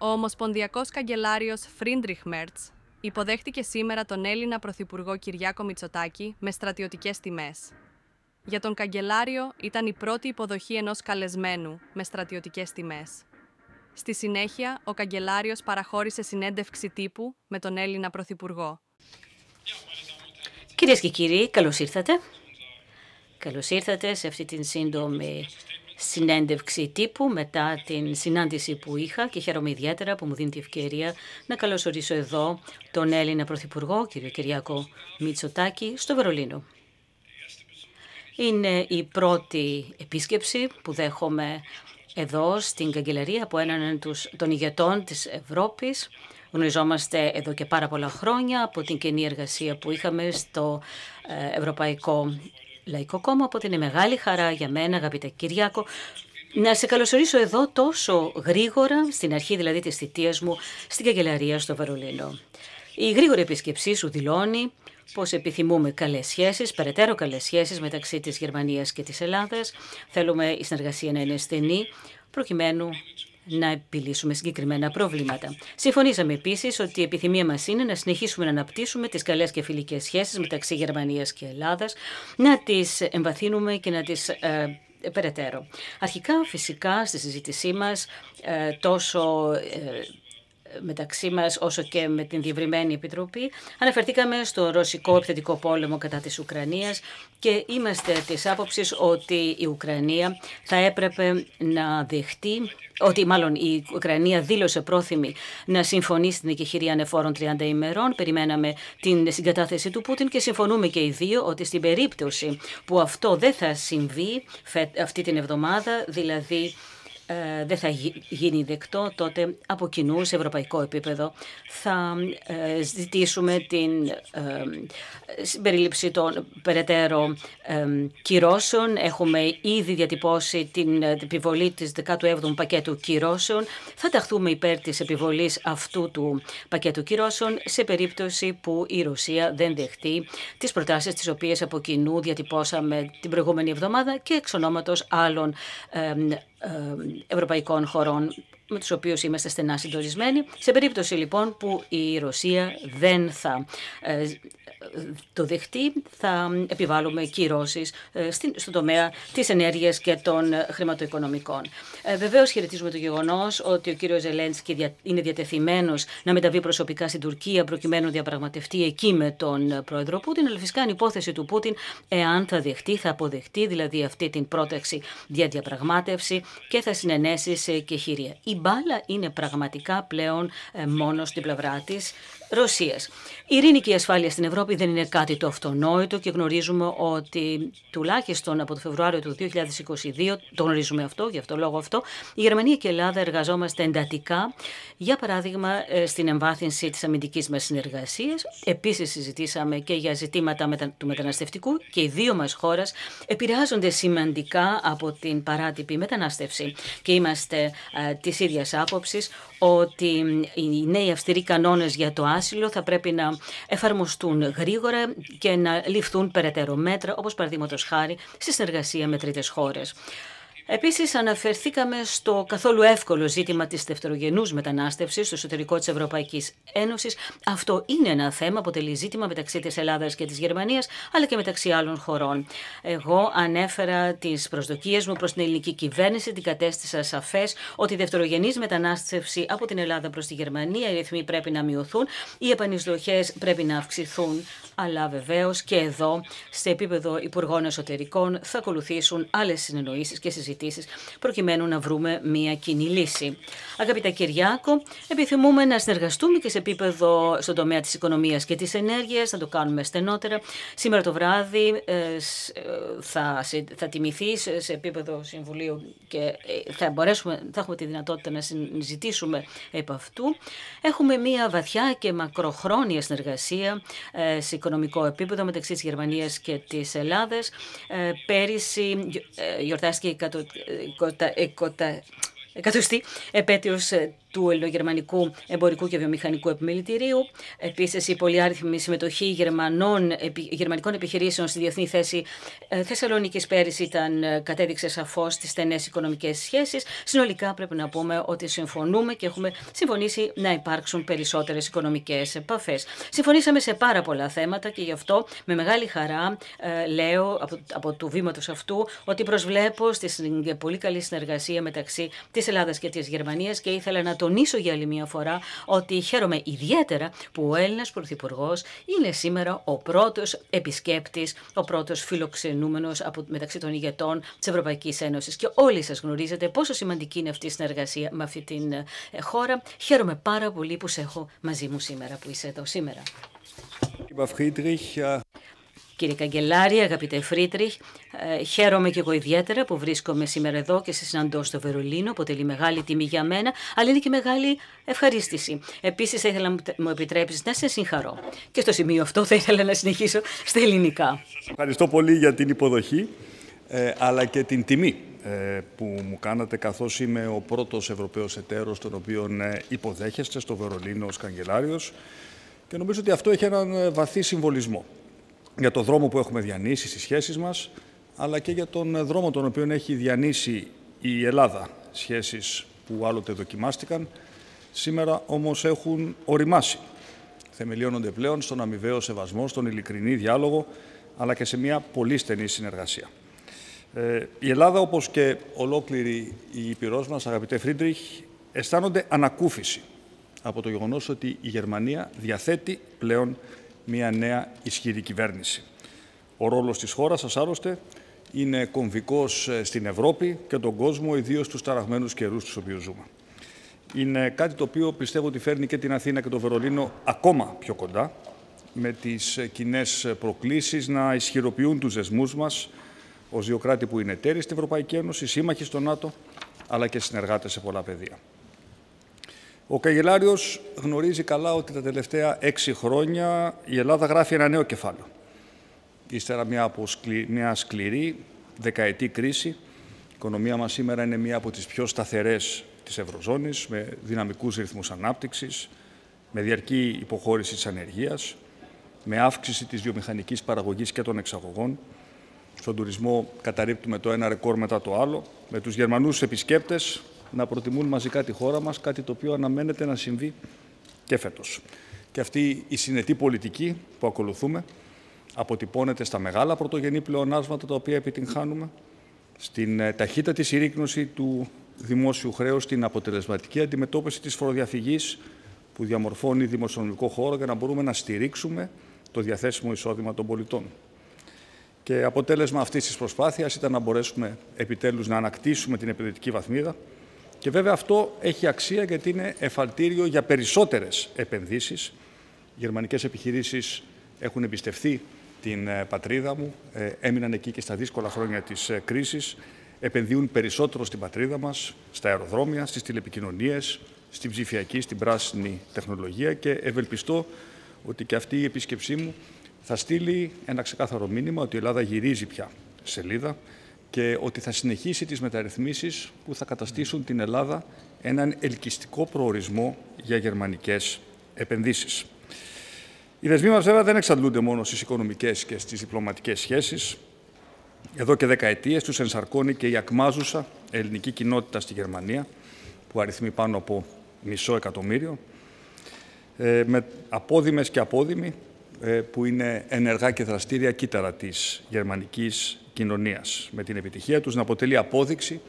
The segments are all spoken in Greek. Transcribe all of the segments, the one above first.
Ο Ομοσπονδιακός Καγκελάριος Φρίντριχ Μέρτς υποδέχτηκε σήμερα τον Έλληνα Πρωθυπουργό Κυριάκο Μητσοτάκη με στρατιωτικές τιμές. Για τον Καγκελάριο ήταν η πρώτη υποδοχή ενός καλεσμένου με στρατιωτικές τιμές. Στη συνέχεια, ο Καγκελάριος παραχώρησε συνέντευξη τύπου με τον Έλληνα Πρωθυπουργό. Κυρίες και κύριοι, καλώς ήρθατε. Καλώς ήρθατε σε αυτή την σύντομη συνέντευξη τύπου μετά την συνάντηση που είχα και χαίρομαι ιδιαίτερα που μου δίνει τη ευκαιρία να καλωσορίσω εδώ τον Έλληνα Πρωθυπουργό, κύριο Κυριάκο Μητσοτάκη, στο Βερολίνο. Είναι η πρώτη επίσκεψη που δέχομαι εδώ στην Καγκελαρία από έναν των ηγετών της Ευρώπης. Γνωριζόμαστε εδώ και πάρα πολλά χρόνια από την κοινή εργασία που είχαμε στο Ευρωπαϊκό Λαϊκό Κόμμα, οπότε είναι μεγάλη χαρά για μένα, αγαπητέ Κυριάκο, να σε καλωσορίσω εδώ τόσο γρήγορα, στην αρχή δηλαδή της θητείας μου, στην Καγκελαρία στο Βερολίνο. Η γρήγορη επίσκεψή σου δηλώνει πως επιθυμούμε καλές σχέσεις, περαιτέρω καλές σχέσεις μεταξύ της Γερμανίας και της Ελλάδας. Θέλουμε η συνεργασία να είναι στενή, προκειμένου να επιλύσουμε συγκεκριμένα προβλήματα. Συμφωνήσαμε επίσης ότι η επιθυμία μας είναι να συνεχίσουμε να αναπτύσσουμε τις καλές και φιλικές σχέσεις μεταξύ Γερμανίας και Ελλάδας, να τις εμβαθύνουμε και να τις περαιτέρω. Αρχικά, φυσικά, στη συζήτησή μας, τόσο μεταξύ μας όσο και με την Διευρυμένη Επιτροπή, αναφερθήκαμε στο ρωσικό επιθετικό πόλεμο κατά της Ουκρανίας και είμαστε της άποψης ότι η Ουκρανία θα έπρεπε να δεχτεί, ότι μάλλον η Ουκρανία δήλωσε πρόθυμη να συμφωνήσει στην εκεχηρία ανεφόρων 30 ημερών. Περιμέναμε την συγκατάθεση του Πούτιν και συμφωνούμε και οι δύο ότι στην περίπτωση που αυτό δεν θα συμβεί αυτή την εβδομάδα, δηλαδή δεν θα γίνει δεκτό, τότε από κοινού σε ευρωπαϊκό επίπεδο θα ζητήσουμε την περίληψη των περαιτέρω κυρώσεων. Έχουμε ήδη διατυπώσει την επιβολή της 17ου πακέτου κυρώσεων. Θα ταχθούμε υπέρ της επιβολής αυτού του πακέτου κυρώσεων σε περίπτωση που η Ρωσία δεν δεχτεί τις προτάσεις τις οποίες από κοινού διατυπώσαμε την προηγούμενη εβδομάδα και εξ ονόματος άλλων ευρωπαϊκών χωρών με τους οποίους είμαστε στενά συντονισμένοι. Σε περίπτωση λοιπόν που η Ρωσία δεν θα το δεχτεί, θα επιβάλλουμε κυρώσεις στον τομέα της ενέργειας και των χρηματοοικονομικών. Βεβαίως χαιρετίζουμε το γεγονός ότι ο κύριος Ζελένσκι είναι διατεθειμένος να μεταβεί προσωπικά στην Τουρκία προκειμένου να διαπραγματευτεί εκεί με τον πρόεδρο Πούτιν, αλλά φυσικά είναι υπόθεση του Πούτιν εάν θα δεχτεί, θα αποδεχτεί δηλαδή αυτή την πρόταξη για διαπραγμάτευση και θα συνενέσει σε εκεχηρία. Η μπάλα είναι πραγματικά πλέον μόνο στην πλευρά της Ρωσίας. Η ειρήνη και η ασφάλεια στην Ευρώπη δεν είναι κάτι το αυτονόητο και γνωρίζουμε ότι τουλάχιστον από το Φεβρουάριο του 2022, το γνωρίζουμε αυτό, γι' αυτό λόγο αυτό, η Γερμανία και η Ελλάδα εργαζόμαστε εντατικά, για παράδειγμα στην εμβάθυνση της αμυντικής μας συνεργασίας. Επίσης συζητήσαμε και για ζητήματα του μεταναστευτικού και οι δύο μας χώρες επηρεάζονται σημαντικά από την παράτυπη μετανάστευση και είμαστε της ίδιας άποψης ότι οι νέοι αυστηροί κανόνες για το άσυλο θα πρέπει να εφαρμοστούν γρήγορα και να ληφθούν περαιτέρω μέτρα, όπως παραδείγματος χάρη στη συνεργασία με τρίτες χώρες. Επίσης, αναφερθήκαμε στο καθόλου εύκολο ζήτημα της δευτερογενούς μετανάστευσης στο εσωτερικό της Ευρωπαϊκής Ένωσης. Αυτό είναι ένα θέμα, αποτελεί ζήτημα μεταξύ της Ελλάδας και της Γερμανίας, αλλά και μεταξύ άλλων χωρών. Εγώ ανέφερα τις προσδοκίες μου προς την ελληνική κυβέρνηση, την κατέστησα σαφές ότι η δευτερογενής μετανάστευση από την Ελλάδα προς τη Γερμανία, οι ρυθμοί πρέπει να μειωθούν, οι επανεισδοχές πρέπει να αυξηθούν, αλλά βεβαίως και εδώ, σε επίπεδο Υπουργών Εσωτερικών, θα ακολουθήσουν άλλες συνεννοήσεις και συζητήσεις προκειμένου να βρούμε μια κοινή λύση. Αγαπητέ Κυριάκο, επιθυμούμε να συνεργαστούμε και σε επίπεδο στον τομέα της οικονομίας και της ενέργειας, θα το κάνουμε στενότερα. Σήμερα το βράδυ θα τιμηθεί σε επίπεδο Συμβουλίου και θα έχουμε τη δυνατότητα να συζητήσουμε επ' αυτού. Έχουμε μια βαθιά και μακροχρόνια συνεργασία σε οικονομικό επίπεδο μεταξύ της Γερμανίας και της Ελλάδας. Πέρυσι γιορτάστηκε εκατοστή επέτειος του Ελληνογερμανικού Εμπορικού και Βιομηχανικού Επιμελητηρίου. Επίσης, η πολυάριθμη συμμετοχή γερμανικών επιχειρήσεων στη διεθνή θέση Θεσσαλονίκης πέρυσι κατέδειξε σαφώς τις στενές οικονομικές σχέσεις. Συνολικά πρέπει να πούμε ότι συμφωνούμε και έχουμε συμφωνήσει να υπάρξουν περισσότερες οικονομικές επαφές. Συμφωνήσαμε σε πάρα πολλά θέματα και γι' αυτό με μεγάλη χαρά λέω από του βήματος αυτού ότι προσβλέπω στη πολύ καλή συνεργασία μεταξύ της Ελλάδας και της Γερμανίας και ήθελα να τονίσω για άλλη μια φορά ότι χαίρομαι ιδιαίτερα που ο Έλληνας Πρωθυπουργός είναι σήμερα ο πρώτος επισκέπτης, ο πρώτος φιλοξενούμενος μεταξύ των ηγετών της Ευρωπαϊκής Ένωσης. Και όλοι σας γνωρίζετε πόσο σημαντική είναι αυτή η συνεργασία με αυτή την χώρα. Χαίρομαι πάρα πολύ που σε έχω μαζί μου σήμερα, που είσαι εδώ σήμερα. Κύριε Καγκελάρη, αγαπητέ Φρίντριχ, χαίρομαι και εγώ ιδιαίτερα που βρίσκομαι σήμερα εδώ και σε συναντώ στο Βερολίνο. Αποτελεί μεγάλη τιμή για μένα, αλλά είναι και μεγάλη ευχαρίστηση. Επίσης, θα ήθελα να μου επιτρέψεις να σε συγχαρώ. Και στο σημείο αυτό θα ήθελα να συνεχίσω στα ελληνικά. Ευχαριστώ πολύ για την υποδοχή, αλλά και την τιμή που μου κάνατε, καθώς είμαι ο πρώτος Ευρωπαίος εταίρος τον οποίον υποδέχεστε στο Βερολίνο ως καγκελάριος. Και νομίζω ότι αυτό έχει έναν βαθύ συμβολισμό για το δρόμο που έχουμε διανύσει στις σχέσεις μας, αλλά και για τον δρόμο τον οποίο έχει διανύσει η Ελλάδα. Σχέσεις που άλλοτε δοκιμάστηκαν, σήμερα όμως έχουν οριμάσει. Θεμελιώνονται πλέον στον αμοιβαίο σεβασμό, στον ειλικρινή διάλογο, αλλά και σε μια πολύ στενή συνεργασία. Η Ελλάδα, όπως και ολόκληρη η Ήπειρός μας, αγαπητέ Φρίντριχ, αισθάνονται ανακούφιση από το γεγονός ότι η Γερμανία διαθέτει πλέον μια νέα ισχυρή κυβέρνηση. Ο ρόλος της χώρας σας, άλλωστε, είναι κομβικός στην Ευρώπη και τον κόσμο, ιδίως στους ταραγμένους καιρούς στους οποίους ζούμε. Είναι κάτι το οποίο πιστεύω ότι φέρνει και την Αθήνα και το Βερολίνο ακόμα πιο κοντά, με τις κοινές προκλήσεις να ισχυροποιούν τους δεσμούς μας ως δύο κράτη που είναι εταίροι στην Ευρωπαϊκή Ένωση, σύμμαχοι στο ΝΑΤΟ, αλλά και συνεργάτες σε πολλά πεδία. Ο καγκελάριος γνωρίζει καλά ότι τα τελευταία 6 χρόνια η Ελλάδα γράφει ένα νέο κεφάλαιο. Ύστερα μια σκληρή δεκαετή κρίση, η οικονομία μας σήμερα είναι μία από τις πιο σταθερές της Ευρωζώνης, με δυναμικούς ρυθμούς ανάπτυξης, με διαρκή υποχώρηση της ανεργίας, με αύξηση της βιομηχανικής παραγωγής και των εξαγωγών. Στον τουρισμό καταρρίπτουμε το ένα ρεκόρ μετά το άλλο, με τους Γερμανούς επισκέπτες να προτιμούν μαζικά τη χώρα μας, κάτι το οποίο αναμένεται να συμβεί και φέτος. Και αυτή η συνετή πολιτική που ακολουθούμε αποτυπώνεται στα μεγάλα πρωτογενή πλεονάσματα τα οποία επιτυγχάνουμε, στην ταχύτατη συρρίκνωση του δημόσιου χρέους, στην αποτελεσματική αντιμετώπιση της φοροδιαφυγής που διαμορφώνει δημοσιονομικό χώρο για να μπορούμε να στηρίξουμε το διαθέσιμο εισόδημα των πολιτών. Και αποτέλεσμα αυτής της προσπάθειας ήταν να μπορέσουμε επιτέλους να ανακτήσουμε την επενδυτική βαθμίδα. Και βέβαια αυτό έχει αξία γιατί είναι εφαλτήριο για περισσότερες επενδύσεις. Οι γερμανικές επιχειρήσεις έχουν εμπιστευθεί την πατρίδα μου, έμειναν εκεί και στα δύσκολα χρόνια της κρίσης, επενδύουν περισσότερο στην πατρίδα μας, στα αεροδρόμια, στις τηλεπικοινωνίες, στην ψηφιακή, στην πράσινη τεχνολογία και ευελπιστώ ότι και αυτή η επίσκεψή μου θα στείλει ένα ξεκάθαρο μήνυμα ότι η Ελλάδα γυρίζει πια σελίδα και ότι θα συνεχίσει τις μεταρρυθμίσεις που θα καταστήσουν την Ελλάδα έναν ελκυστικό προορισμό για γερμανικές επενδύσεις. Οι δεσμοί μας βέβαια δεν εξαντλούνται μόνο στις οικονομικές και στις διπλωματικές σχέσεις. Εδώ και δεκαετίες τους ενσαρκώνει και η ακμάζουσα ελληνική κοινότητα στη Γερμανία, που αριθμεί πάνω από 500.000, με απόδημες και απόδημοι που είναι ενεργά και δραστήρια κύτταρα της γερμανικής κοινωνίας, με την επιτυχία τους να αποτελεί απόδειξη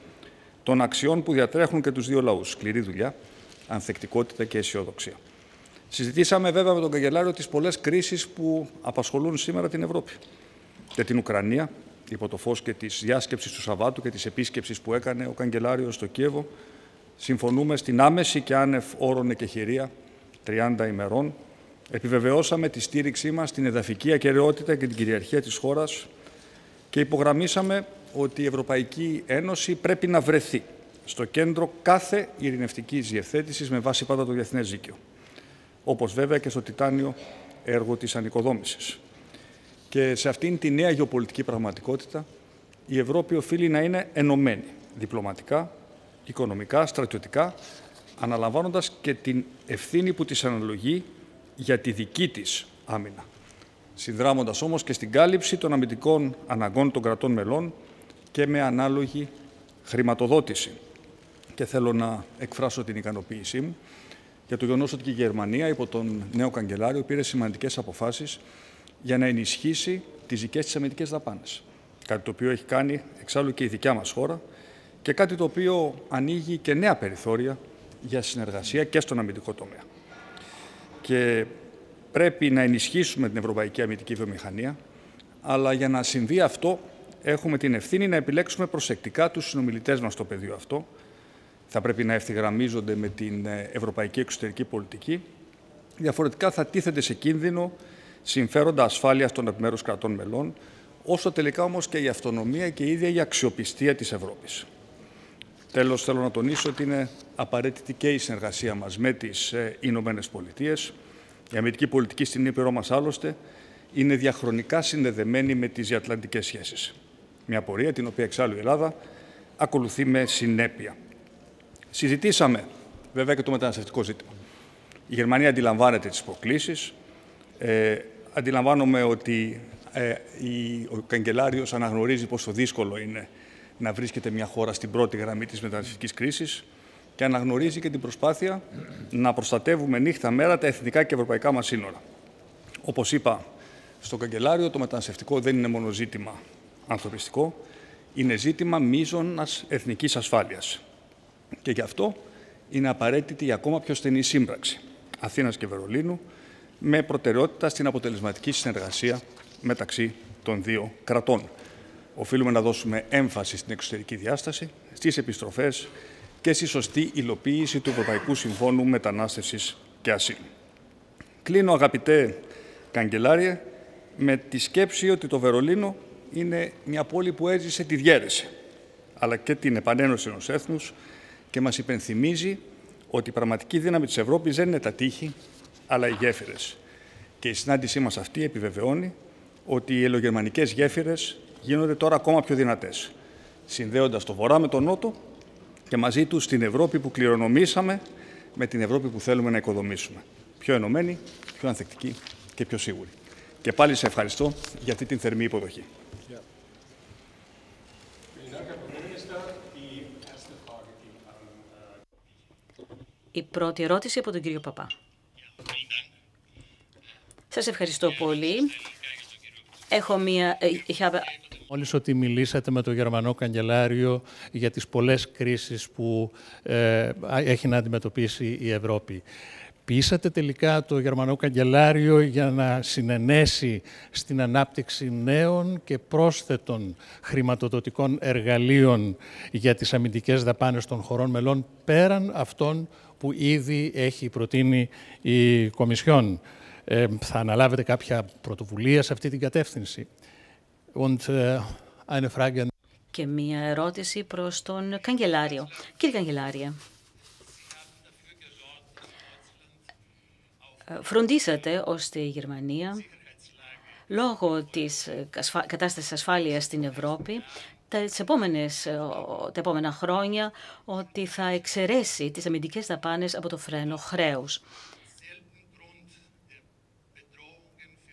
των αξιών που διατρέχουν και τους δύο λαούς. Σκληρή δουλειά, ανθεκτικότητα και αισιοδοξία. Συζητήσαμε βέβαια με τον καγκελάριο τις πολλές κρίσεις που απασχολούν σήμερα την Ευρώπη. Και την Ουκρανία, υπό το φως και της διάσκεψης του Σαββάτου και της επίσκεψης που έκανε ο καγκελάριος στο Κίεβο, συμφωνούμε στην άμεση και άνευ όρων εκεχηρία 30 ημερών. Επιβεβαιώσαμε τη στήριξή μας στην εδαφική ακεραιότητα και την κυριαρχία της χώρας και υπογραμμίσαμε ότι η Ευρωπαϊκή Ένωση πρέπει να βρεθεί στο κέντρο κάθε ειρηνευτικής διευθέτησης με βάση πάντα το διεθνές δίκαιο. Όπως βέβαια και στο τιτάνιο έργο της ανοικοδόμησης. Και σε αυτήν τη νέα γεωπολιτική πραγματικότητα η Ευρώπη οφείλει να είναι ενωμένη διπλωματικά, οικονομικά, στρατιωτικά, αναλαμβάνοντας και την ευθύνη που της αναλογεί για τη δική της άμυνα, συνδράμοντας όμως και στην κάλυψη των αμυντικών αναγκών των κρατών μελών και με ανάλογη χρηματοδότηση. Και θέλω να εκφράσω την ικανοποίησή μου για το γεγονός ότι και η Γερμανία, υπό τον νέο καγκελάριο, πήρε σημαντικές αποφάσεις για να ενισχύσει τις δικές της αμυντικές δαπάνες. Κάτι το οποίο έχει κάνει εξάλλου και η δικιά μας χώρα και κάτι το οποίο ανοίγει και νέα περιθώρια για συνεργασία και στον αμυντικό τομέα. Και πρέπει να ενισχύσουμε την ευρωπαϊκή αμυντική βιομηχανία, αλλά για να συμβεί αυτό έχουμε την ευθύνη να επιλέξουμε προσεκτικά τους συνομιλητές μας στο πεδίο αυτό. Θα πρέπει να ευθυγραμμίζονται με την ευρωπαϊκή εξωτερική πολιτική. Διαφορετικά θα τίθενται σε κίνδυνο συμφέροντα ασφάλειας των επιμέρους κρατών μελών, όσο τελικά όμως και η αυτονομία και η ίδια η αξιοπιστία της Ευρώπης. Τέλος, θέλω να τονίσω ότι είναι απαραίτητη και η συνεργασία μας με τις Ηνωμένες Πολιτείες. Η αμυντική πολιτική στην Ήπειρο μας, άλλωστε, είναι διαχρονικά συνδεδεμένη με τις διατλαντικές σχέσεις. Μια πορεία την οποία εξάλλου η Ελλάδα ακολουθεί με συνέπεια. Συζητήσαμε βέβαια και το μεταναστευτικό ζήτημα. Η Γερμανία αντιλαμβάνεται τις προκλήσεις. Αντιλαμβάνομαι ότι ο καγκελάριος αναγνωρίζει πόσο δύσκολο είναι να βρίσκεται μια χώρα στην πρώτη γραμμή της μεταναστευτικής κρίσης και αναγνωρίζει και την προσπάθεια να προστατεύουμε νύχτα μέρα τα εθνικά και ευρωπαϊκά μας σύνορα. Όπως είπα στον καγκελάριο, το μεταναστευτικό δεν είναι μόνο ζήτημα ανθρωπιστικό, είναι ζήτημα μείζωνας εθνικής ασφάλειας. Και γι' αυτό είναι απαραίτητη η ακόμα πιο στενή σύμπραξη Αθήνας και Βερολίνου, με προτεραιότητα στην αποτελεσματική συνεργασία μεταξύ των δύο κρατών. Οφείλουμε να δώσουμε έμφαση στην εξωτερική διάσταση, στις επιστροφές και στη σωστή υλοποίηση του Ευρωπαϊκού Συμφώνου Μετανάστευσης και Ασύλου. Κλείνω, αγαπητέ καγκελάριε, με τη σκέψη ότι το Βερολίνο είναι μια πόλη που έζησε τη διαίρεση, αλλά και την επανένωση ενός έθνους και μας υπενθυμίζει ότι η πραγματική δύναμη της Ευρώπης δεν είναι τα τείχη, αλλά οι γέφυρες. Και η συνάντησή μας αυτή επιβεβαιώνει ότι οι ελλογερμανικές γέφυρες γίνονται τώρα ακόμα πιο δυνατές, συνδέοντας το Βορρά με τον Νότο και μαζί τους την Ευρώπη που κληρονομήσαμε με την Ευρώπη που θέλουμε να οικοδομήσουμε. Πιο ενωμένη, πιο ανθεκτική και πιο σίγουρη. Και πάλι σε ευχαριστώ για αυτή την θερμή υποδοχή. Η πρώτη ερώτηση από τον κύριο Παπά. Σας ευχαριστώ πολύ. Μόλις ότι μιλήσατε με τον Γερμανό καγκελάριο για τις πολλές κρίσεις που έχει να αντιμετωπίσει η Ευρώπη. Πείσατε τελικά το Γερμανό καγκελάριο για να συνενέσει στην ανάπτυξη νέων και πρόσθετων χρηματοδοτικών εργαλείων για τις αμυντικές δαπάνες των χωρών μελών, πέραν αυτών που ήδη έχει προτείνει η Κομισιόν. Θα αναλάβετε κάποια πρωτοβουλία σε αυτή την κατεύθυνση? Και μία ερώτηση προς τον καγκελάριο. Κύριε καγκελάριε, φροντίσατε ώστε η Γερμανία, λόγω της κατάστασης ασφάλειας στην Ευρώπη, τα επόμενα χρόνια, ότι θα εξαιρέσει τις αμυντικές δαπάνες από το φρένο χρέους.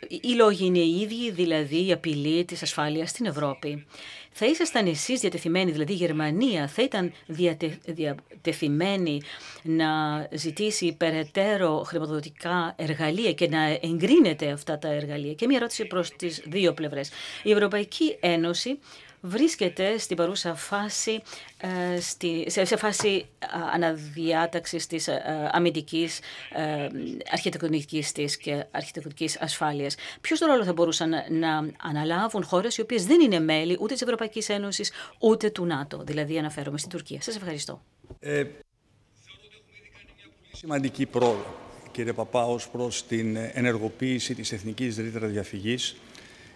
Οι λόγοι είναι οι ίδιοι, δηλαδή η απειλή της ασφάλειας στην Ευρώπη. Θα ήσασταν εσείς διατεθειμένοι, δηλαδή η Γερμανία θα ήταν διατεθειμένη να ζητήσει περαιτέρω χρηματοδοτικά εργαλεία και να εγκρίνεται αυτά τα εργαλεία? Και μια ερώτηση προς τις δύο πλευρές. Η Ευρωπαϊκή Ένωση βρίσκεται στην παρούσα φάση, σε φάση αναδιάταξης της αμυντικής αρχιτεκτονικής της και αρχιτεκτονικής ασφάλειας. Ποιος ρόλο θα μπορούσαν να αναλάβουν χώρες οι οποίες δεν είναι μέλη ούτε της Ευρωπαϊκής Ένωσης ούτε του ΝΑΤΟ? Δηλαδή αναφέρομαι στην Τουρκία. Σας ευχαριστώ. Θεωρώ ότι έχουμε ήδη κάνει μια πολύ σημαντική πρόοδο, κύριε Παπά, ως προς την ενεργοποίηση της εθνικής ρήτρας διαφυγής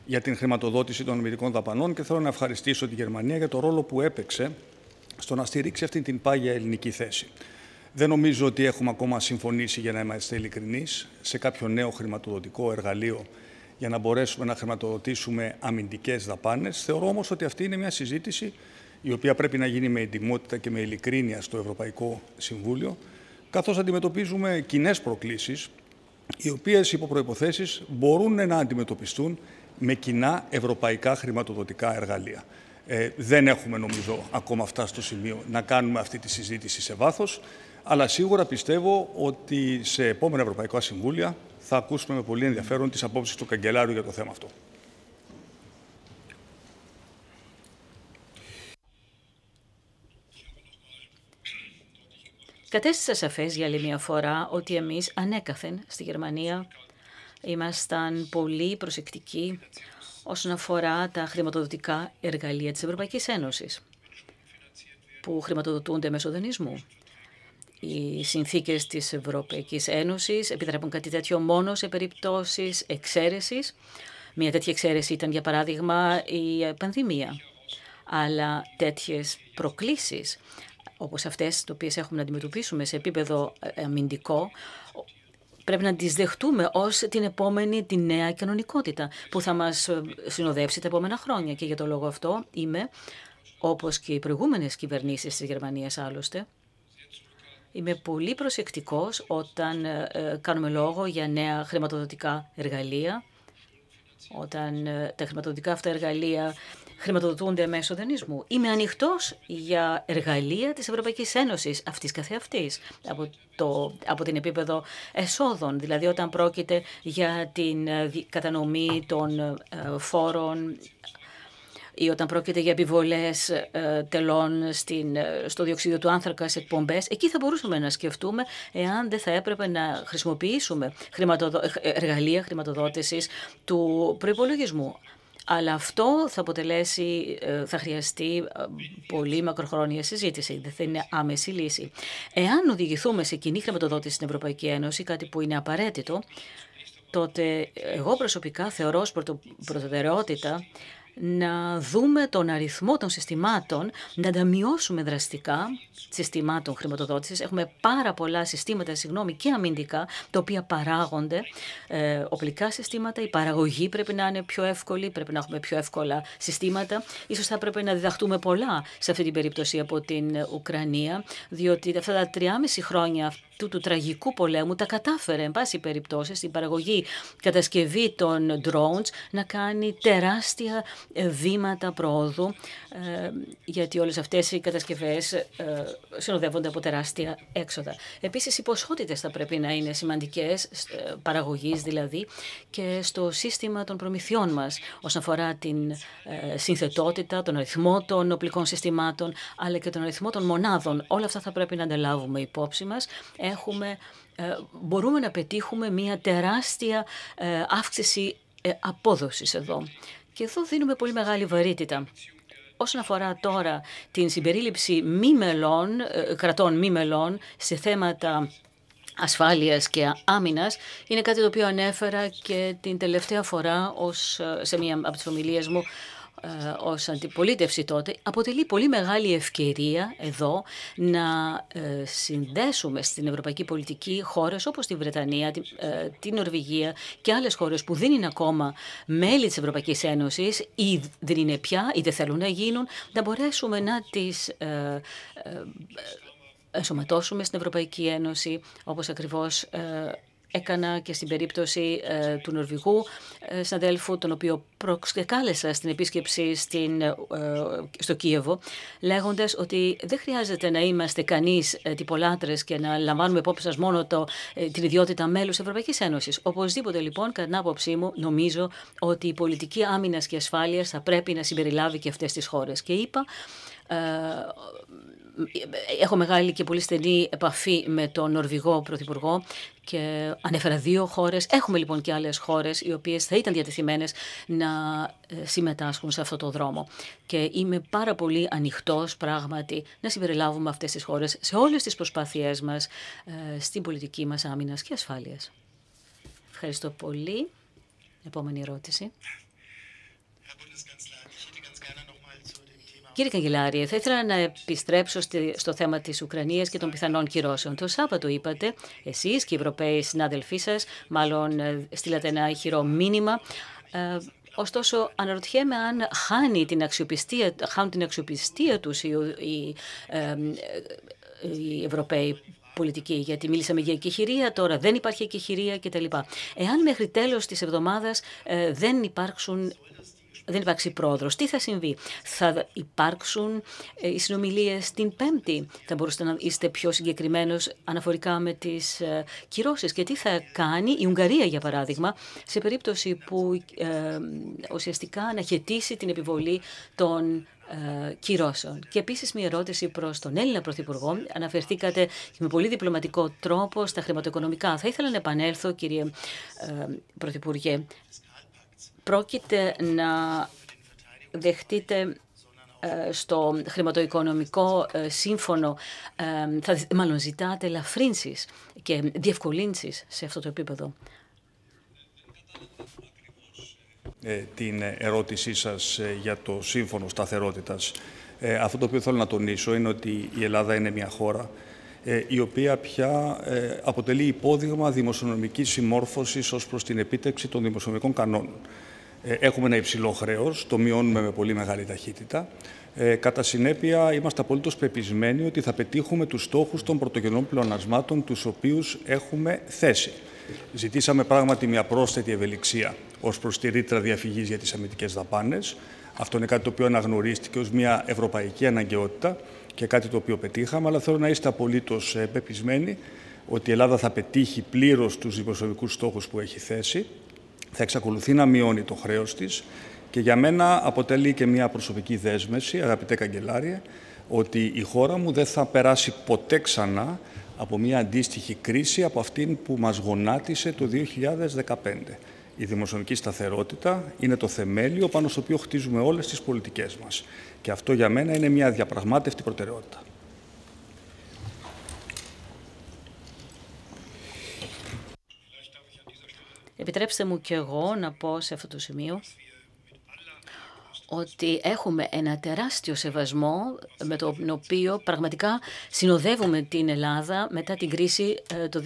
για την χρηματοδότηση των αμυντικών δαπανών και θέλω να ευχαριστήσω τη Γερμανία για το ρόλο που έπαιξε στο να στηρίξει αυτή την πάγια ελληνική θέση. Δεν νομίζω ότι έχουμε ακόμα συμφωνήσει, για να είμαστε ειλικρινείς, σε κάποιο νέο χρηματοδοτικό εργαλείο για να μπορέσουμε να χρηματοδοτήσουμε αμυντικές δαπάνες. Θεωρώ όμως ότι αυτή είναι μια συζήτηση η οποία πρέπει να γίνει με εντιμότητα και με ειλικρίνεια στο Ευρωπαϊκό Συμβούλιο, καθώς αντιμετωπίζουμε κοινές προκλήσεις, οι οποίες υπό προϋποθέσεις μπορούν να αντιμετωπιστούν με κοινά ευρωπαϊκά χρηματοδοτικά εργαλεία. Δεν έχουμε, νομίζω, ακόμα φτάσει στο σημείο να κάνουμε αυτή τη συζήτηση σε βάθος, αλλά σίγουρα πιστεύω ότι σε επόμενα Ευρωπαϊκά Συμβούλια θα ακούσουμε με πολύ ενδιαφέρον τις απόψεις του Καγκελάριου για το θέμα αυτό. Κατέστησα σαφές για άλλη μια φορά ότι εμείς ανέκαθεν στη Γερμανία ήμασταν πολύ προσεκτικοί όσον αφορά τα χρηματοδοτικά εργαλεία της Ευρωπαϊκής Ένωσης, που χρηματοδοτούνται μέσω δανεισμού. Οι συνθήκες της Ευρωπαϊκής Ένωσης επιτρέπουν κάτι τέτοιο μόνο σε περιπτώσεις εξαίρεσης. Μια τέτοια εξαίρεση ήταν, για παράδειγμα, η πανδημία. Αλλά τέτοιες προκλήσεις, όπως αυτές τις οποίες έχουμε να αντιμετωπίσουμε σε επίπεδο αμυντικό, πρέπει να τις δεχτούμε ως την επόμενη, τη νέα κανονικότητα που θα μας συνοδεύσει τα επόμενα χρόνια. Και για το λόγο αυτό είμαι, όπως και οι προηγούμενες κυβερνήσεις της Γερμανίας άλλωστε, είμαι πολύ προσεκτικός όταν κάνουμε λόγο για νέα χρηματοδοτικά εργαλεία, όταν τα χρηματοδοτικά αυτά εργαλεία χρηματοδοτούνται μέσω δανεισμού. Είμαι ανοιχτός για εργαλεία της Ευρωπαϊκής Ένωσης, αυτής καθεαυτής, από την επίπεδο εσόδων, δηλαδή όταν πρόκειται για την κατανομή των φόρων ή όταν πρόκειται για επιβολές τελών στο διοξείδιο του άνθρακα σε εκπομπές, εκεί θα μπορούσαμε να σκεφτούμε εάν δεν θα έπρεπε να χρησιμοποιήσουμε εργαλεία χρηματοδότησης του προϋπολογισμού. Αλλά αυτό θα χρειαστεί πολύ μακροχρόνια συζήτηση, δεν θα είναι άμεση λύση. Εάν οδηγηθούμε σε κοινή χρηματοδότηση στην Ευρωπαϊκή Ένωση, κάτι που είναι απαραίτητο, τότε εγώ προσωπικά θεωρώ ως προτεραιότητα να δούμε τον αριθμό των συστημάτων, να τα μειώσουμε δραστικά, συστημάτων χρηματοδότησης. Έχουμε πάρα πολλά συστήματα, και αμυντικά, τα οποία παράγονται, οπλικά συστήματα. Η παραγωγή πρέπει να είναι πιο εύκολη, πρέπει να έχουμε πιο εύκολα συστήματα. Ίσως θα πρέπει να διδαχτούμε πολλά σε αυτή την περίπτωση από την Ουκρανία, διότι αυτά τα 3,5 χρόνια του τραγικού πολέμου τα κατάφερε, εν πάση περιπτώσει, στην παραγωγή, κατασκευή των drones να κάνει τεράστια βήματα προόδου, γιατί όλες αυτές οι κατασκευές συνοδεύονται από τεράστια έξοδα. Επίσης, οι ποσότητες θα πρέπει να είναι σημαντικές, παραγωγής δηλαδή, και στο σύστημα των προμηθειών μας, όσον αφορά την συνθετότητα, τον αριθμό των οπλικών συστημάτων, αλλά και τον αριθμό των μονάδων. Όλα αυτά θα πρέπει να ανταλάβουμε υπόψη μας. Μπορούμε να πετύχουμε μια τεράστια αύξηση απόδοσης εδώ. Και εδώ δίνουμε πολύ μεγάλη βαρύτητα. Όσον αφορά τώρα την συμπερίληψη κρατών μη μελών σε θέματα ασφάλειας και άμυνας, είναι κάτι το οποίο ανέφερα και την τελευταία φορά σε μία από τις ομιλίες μου ως αντιπολίτευση τότε. Αποτελεί πολύ μεγάλη ευκαιρία εδώ να συνδέσουμε στην ευρωπαϊκή πολιτική χώρες όπως τη Βρετανία, την Νορβηγία και άλλες χώρες που δεν είναι ακόμα μέλη της Ευρωπαϊκής Ένωσης ή δεν είναι πια ή δεν θέλουν να γίνουν, να μπορέσουμε να τις ενσωματώσουμε στην Ευρωπαϊκή Ένωση, όπως ακριβώς έκανα και στην περίπτωση του Νορβηγού συναδέλφου, τον οποίο προσκάλεσα στην επίσκεψη στο Κίεβο, λέγοντας ότι δεν χρειάζεται να είμαστε κανείς τυπολάτρες και να λαμβάνουμε υπόψη σας μόνο την ιδιότητα μέλους Ευρωπαϊκής Ένωσης. Οπωσδήποτε λοιπόν, κατά την άποψή μου, νομίζω ότι η πολιτική άμυνας και ασφάλειας θα πρέπει να συμπεριλάβει και αυτές τις χώρες. Και είπα, έχω μεγάλη και πολύ στενή επαφή με τον Νορβηγό Πρωθυπουργό και ανέφερα 2 χώρες. Έχουμε λοιπόν και άλλες χώρες οι οποίες θα ήταν διατεθειμένες να συμμετάσχουν σε αυτό το δρόμο. Και είμαι πάρα πολύ ανοιχτός πράγματι να συμπεριλάβουμε αυτές τις χώρες σε όλες τις προσπάθειές μας στην πολιτική μας άμυνας και ασφάλειας. Ευχαριστώ πολύ. Επόμενη ερώτηση. Κύριε Καγκελάρη, θα ήθελα να επιστρέψω στο θέμα της Ουκρανίας και των πιθανών κυρώσεων. Το Σάββατο είπατε, εσείς και οι Ευρωπαίοι συνάδελφοί σας, μάλλον στείλατε ένα ηχηρό μήνυμα. Ωστόσο, αναρωτιέμαι αν χάνουν την αξιοπιστία τους οι Ευρωπαίοι πολιτική. Γιατί μίλησαμε για εκεχηρία, τώρα δεν υπάρχει εκεχηρία κτλ. Εάν μέχρι τέλος της εβδομάδας δεν υπάρξει πρόοδος, τι θα συμβεί? Θα υπάρξουν οι συνομιλίες την Πέμπτη? Θα μπορούσατε να είστε πιο συγκεκριμένος αναφορικά με τις κυρώσεις? Και τι θα κάνει η Ουγγαρία, για παράδειγμα, σε περίπτωση που ουσιαστικά αναχαιτήσει την επιβολή των κυρώσεων? Και επίσης μια ερώτηση προς τον Έλληνα Πρωθυπουργό. Αναφερθήκατε με πολύ διπλωματικό τρόπο στα χρηματοοικονομικά. Θα ήθελα να επανέλθω, κύριε Πρωθυπουργέ. Πρόκειται να δεχτείτε στο χρηματοοικονομικό σύμφωνο, μάλλον ζητάτε ελαφρύνσεις και διευκολύνσεις σε αυτό το επίπεδο? Την ερώτησή σας για το Σύμφωνο Σταθερότητας. Αυτό το οποίο θέλω να τονίσω είναι ότι η Ελλάδα είναι μια χώρα η οποία πια αποτελεί υπόδειγμα δημοσιονομικής συμμόρφωσης ως προς την επίτευξη των δημοσιονομικών κανόνων. Έχουμε ένα υψηλό χρέος, το μειώνουμε με πολύ μεγάλη ταχύτητα. Κατά συνέπεια, είμαστε απολύτως πεπισμένοι ότι θα πετύχουμε τους στόχους των πρωτογενών πλεονασμάτων τους οποίους έχουμε θέσει. Ζητήσαμε πράγματι μια πρόσθετη ευελιξία ως προς τη ρήτρα διαφυγής για τις αμυντικές δαπάνες. Αυτό είναι κάτι το οποίο αναγνωρίστηκε ως μια ευρωπαϊκή αναγκαιότητα και κάτι το οποίο πετύχαμε, αλλά θέλω να είστε απολύτως πεπισμένοι ότι η Ελλάδα θα πετύχει πλήρως τους δημοσιονομικούς στόχους που έχει θέσει, θα εξακολουθεί να μειώνει το χρέος της και για μένα αποτελεί και μια προσωπική δέσμευση, αγαπητέ Καγκελάριε, ότι η χώρα μου δεν θα περάσει ποτέ ξανά από μια αντίστοιχη κρίση από αυτήν που μας γονάτισε το 2015. Η δημοσιονομική σταθερότητα είναι το θεμέλιο πάνω στο οποίο χτίζουμε όλες τις πολιτικές μας. Και αυτό για μένα είναι μια διαπραγμάτευτη προτεραιότητα. Επιτρέψτε μου και εγώ να πω σε αυτό το σημείο ότι έχουμε ένα τεράστιο σεβασμό με τον οποίο πραγματικά συνοδεύουμε την Ελλάδα μετά την κρίση το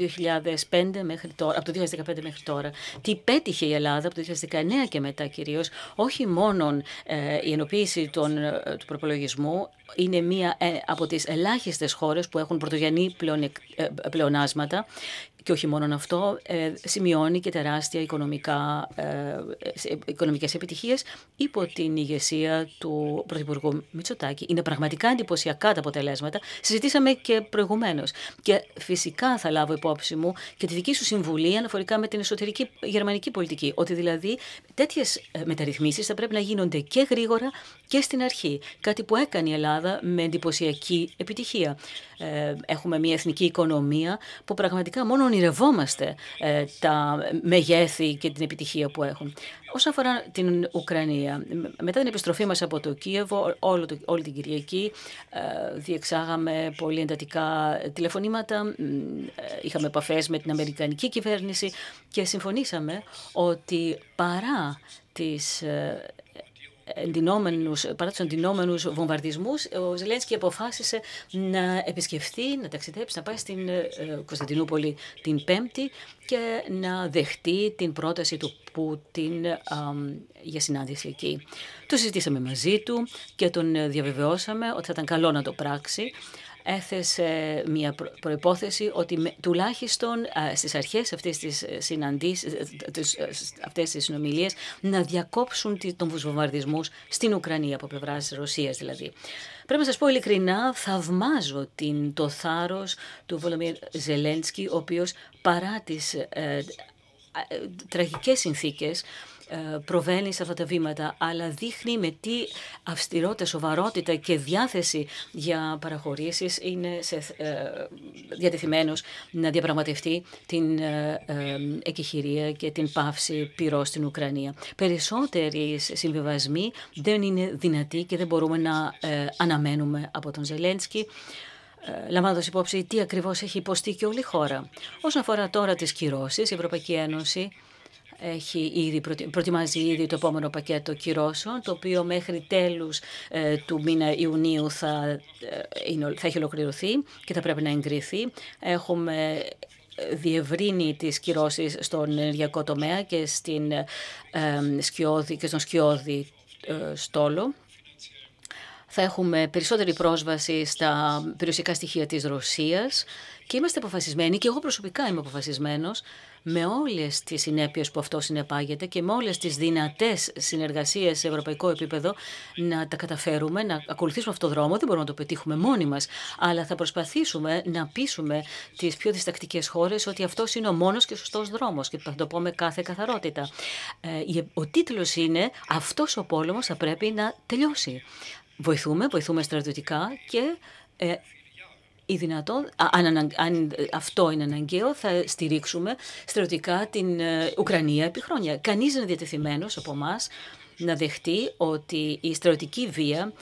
2005 μέχρι τώρα, από το 2015 μέχρι τώρα. Τι πέτυχε η Ελλάδα από το 2019 και μετά κυρίως? Όχι μόνο η ενοποίηση του προπολογισμού, είναι μία από τις ελάχιστες χώρες που έχουν πρωτογενή πλεονάσματα. Και όχι μόνο αυτό, σημειώνει και τεράστια οικονομικές επιτυχίες υπό την ηγεσία του Πρωθυπουργού Μητσοτάκη. Είναι πραγματικά εντυπωσιακά τα αποτελέσματα. Συζητήσαμε και προηγουμένως. Και φυσικά θα λάβω υπόψη μου και τη δική σου συμβουλή αναφορικά με την εσωτερική γερμανική πολιτική. Ότι δηλαδή τέτοιες μεταρρυθμίσεις θα πρέπει να γίνονται και γρήγορα και στην αρχή. Κάτι που έκανε η Ελλάδα με εντυπωσιακή επιτυχία. Έχουμε μια εθνική οικονομία που πραγματικά μόνο ονειρευόμαστε τα μεγέθη και την επιτυχία που έχουν. Όσον αφορά την Ουκρανία, μετά την επιστροφή μας από το Κίεβο, όλη την Κυριακή διεξάγαμε πολύ εντατικά τηλεφωνήματα, είχαμε επαφές με την Αμερικανική κυβέρνηση και συμφωνήσαμε ότι παρά τους εντυνόμενους βομβαρδισμούς, ο Ζελένσκι αποφάσισε να επισκεφθεί, να ταξιδέψει, να πάει στην Κωνσταντινούπολη την Πέμπτη και να δεχτεί την πρόταση του Πούτιν για συνάντηση εκεί. Το συζητήσαμε μαζί του και τον διαβεβαιώσαμε ότι θα ήταν καλό να το πράξει. Έθεσε μια προϋπόθεση ότι τουλάχιστον στις αρχές αυτές τις συνομιλίες να διακόψουν τους βομβαρδισμούς στην Ουκρανία από πλευράς της Ρωσίας δηλαδή. Πρέπει να σας πω ειλικρινά, θαυμάζω το θάρρος του Βολοντιμίρ Ζελένσκι, ο οποίος παρά τις τραγικές συνθήκες προβαίνει σε αυτά τα βήματα, αλλά δείχνει με τι αυστηρότητα, σοβαρότητα και διάθεση για παραχωρήσεις είναι διατεθειμένος να διαπραγματευτεί την εκεχηρία και την πάυση πυρός στην Ουκρανία. Περισσότεροι συμβιβασμοί δεν είναι δυνατοί και δεν μπορούμε να αναμένουμε από τον Ζελένσκι, λαμβάνοντας υπόψη τι ακριβώς έχει υποστεί και όλη η χώρα. Όσον αφορά τώρα τις κυρώσεις, η Ευρωπαϊκή Ένωση προετοιμάζει ήδη το επόμενο πακέτο κυρώσεων, το οποίο μέχρι τέλους του μήνα Ιουνίου θα έχει ολοκληρωθεί και θα πρέπει να εγκριθεί. Έχουμε διευρύνει τις κυρώσεις στον ενεργειακό τομέα και στον σκιώδη στόλο. θα έχουμε περισσότερη πρόσβαση στα περιουσιακά στοιχεία της Ρωσίας και είμαστε αποφασισμένοι, και εγώ προσωπικά είμαι αποφασισμένος, με όλες τις συνέπειες που αυτό συνεπάγεται και με όλες τις δυνατές συνεργασίες σε ευρωπαϊκό επίπεδο να τα καταφέρουμε, να ακολουθήσουμε αυτόν τον δρόμο. Δεν μπορούμε να το πετύχουμε μόνοι μας, αλλά θα προσπαθήσουμε να πείσουμε τις πιο διστακτικές χώρες ότι αυτός είναι ο μόνος και σωστός δρόμος και θα το πω με κάθε καθαρότητα. Ο τίτλος είναι «Αυτός ο πόλεμος θα πρέπει να τελειώσει». Βοηθούμε στρατιωτικά και αν αυτό είναι αναγκαίο, θα στηρίξουμε στρατιωτικά την Ουκρανία επί χρόνια. Κανείς δεν είναι διατεθειμένος από εμάς να δεχτεί ότι η στρατιωτική βία,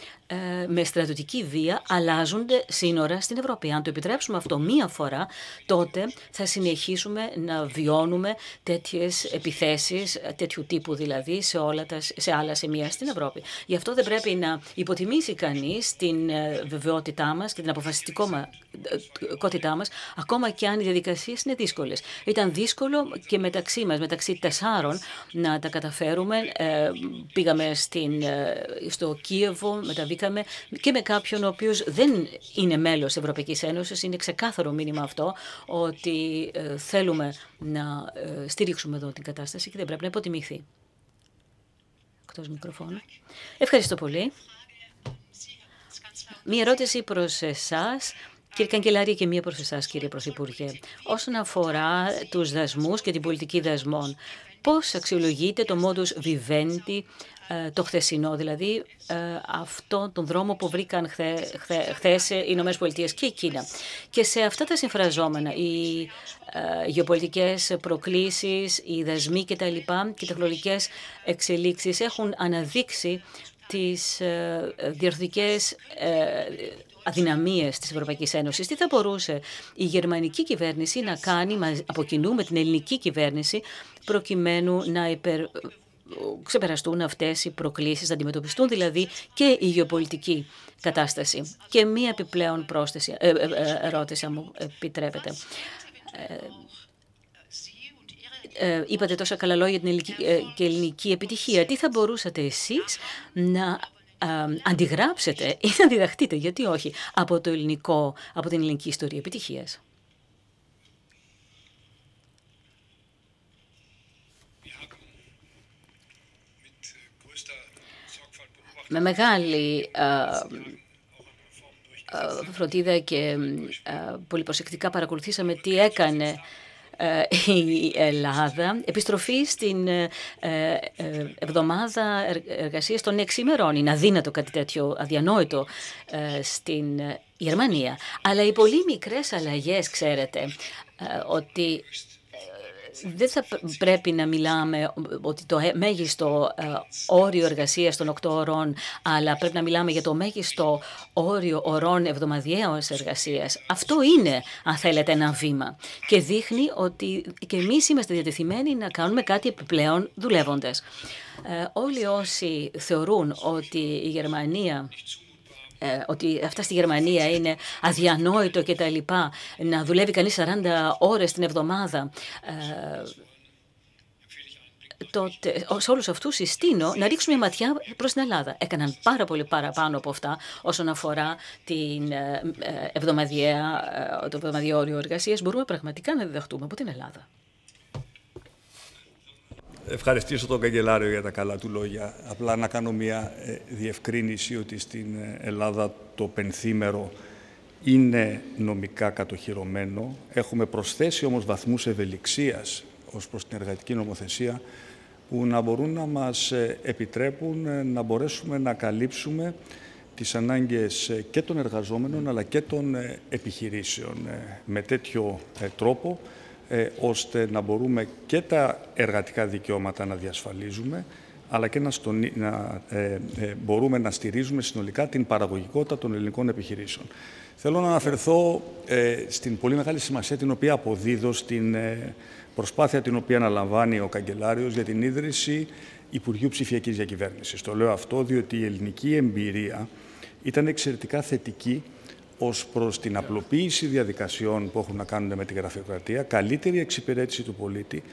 με στρατιωτική βία αλλάζονται σύνορα στην Ευρώπη. Αν το επιτρέψουμε αυτό μία φορά, τότε θα συνεχίσουμε να βιώνουμε τέτοιες επιθέσεις, τέτοιου τύπου δηλαδή, σε άλλα σημεία στην Ευρώπη. Γι' αυτό δεν πρέπει να υποτιμήσει κανείς την βεβαιότητά μας και την αποφασιστικότητά μας, ακόμα και αν οι διαδικασίες είναι δύσκολες. Ήταν δύσκολο και μεταξύ μας, μεταξύ 4 να τα καταφέρουμε. Πήγαμε στο Κίεβο, μεταβήκαμε και με κάποιον ο οποίος δεν είναι μέλος της Ευρωπαϊκής Ένωσης. Είναι ξεκάθαρο μήνυμα αυτό ότι θέλουμε να στηρίξουμε εδώ την κατάσταση και δεν πρέπει να υποτιμηθεί. Εκτός μικροφώνου. Ευχαριστώ πολύ. Μία ερώτηση προς εσάς, κύριε Καγκελάρη, και μία προς εσάς, κύριε Πρωθυπουργέ. Όσον αφορά τους δασμούς και την πολιτική δασμών, πώς αξιολογείτε το modus vivendi, το χθεσινό, δηλαδή αυτόν τον δρόμο που βρήκαν χθες οι Ηνωμένες Πολιτείες και η Κίνα. Και σε αυτά τα συμφραζόμενα, οι γεωπολιτικές προκλήσεις, οι δασμοί κτλ. Και οι τεχνολογικές εξελίξεις έχουν αναδείξει τις διορθωτικές αδυναμίες της Ευρωπαϊκής Ένωσης. Τι θα μπορούσε η γερμανική κυβέρνηση να κάνει από κοινού με την ελληνική κυβέρνηση προκειμένου να ξεπεραστούν αυτές οι προκλήσεις, να αντιμετωπιστούν δηλαδή και η γεωπολιτική κατάσταση. Και μία επιπλέον ερώτηση, αν μου επιτρέπετε. Είπατε τόσα καλά λόγια για την ελληνική επιτυχία. Τι θα μπορούσατε εσείς να αντιγράψετε ή να διδαχτείτε, γιατί όχι, από την ελληνική ιστορία επιτυχίας? Με μεγάλη φροντίδα και πολύ προσεκτικά παρακολουθήσαμε τι έκανε η Ελλάδα. Επιστροφή στην εβδομάδα εργασίας των 6 ημερών. Είναι αδύνατο κάτι τέτοιο, αδιανόητο στην Γερμανία. Αλλά οι πολύ μικρές αλλαγές, ξέρετε, ότι δεν θα πρέπει να μιλάμε ότι το μέγιστο όριο εργασίας των 8 ωρών, αλλά πρέπει να μιλάμε για το μέγιστο όριο ωρών εβδομαδιαίως εργασίας. Αυτό είναι, αν θέλετε, ένα βήμα. Και δείχνει ότι και εμείς είμαστε διατεθειμένοι να κάνουμε κάτι επιπλέον δουλεύοντας. Όλοι όσοι θεωρούν ότι η Γερμανία ότι αυτά στη Γερμανία είναι αδιανόητο και τα λοιπά, να δουλεύει κανείς 40 ώρες την εβδομάδα, τότε σε όλους αυτούς συστήνω να ρίξουμε μια ματιά προς την Ελλάδα. Έκαναν πάρα πολύ παραπάνω από αυτά όσον αφορά την το εβδομαδιαίο όριο εργασίας. Μπορούμε πραγματικά να διδαχτούμε από την Ελλάδα. Ευχαριστήσω τον Καγκελάριο για τα καλά του λόγια. Απλά να κάνω μια διευκρίνηση ότι στην Ελλάδα το πενθήμερο είναι νομικά κατοχυρωμένο. Έχουμε προσθέσει όμως βαθμούς ευελιξίας ως προς την εργατική νομοθεσία που να μπορούν να μας επιτρέπουν να μπορέσουμε να καλύψουμε τις ανάγκες και των εργαζόμενων αλλά και των επιχειρήσεων με τέτοιο τρόπο ώστε να μπορούμε και τα εργατικά δικαιώματα να διασφαλίζουμε, αλλά και να μπορούμε να στηρίζουμε συνολικά την παραγωγικότητα των ελληνικών επιχειρήσεων. Θέλω να αναφερθώ στην πολύ μεγάλη σημασία την οποία αποδίδω στην προσπάθεια την οποία αναλαμβάνει ο Καγκελάριος για την ίδρυση Υπουργείου Ψηφιακής Διακυβέρνησης. Το λέω αυτό διότι η ελληνική εμπειρία ήταν εξαιρετικά θετική ως προς την απλοποίηση διαδικασιών που έχουν να κάνουν με τη γραφειοκρατία, καλύτερη εξυπηρέτηση του πολίτη,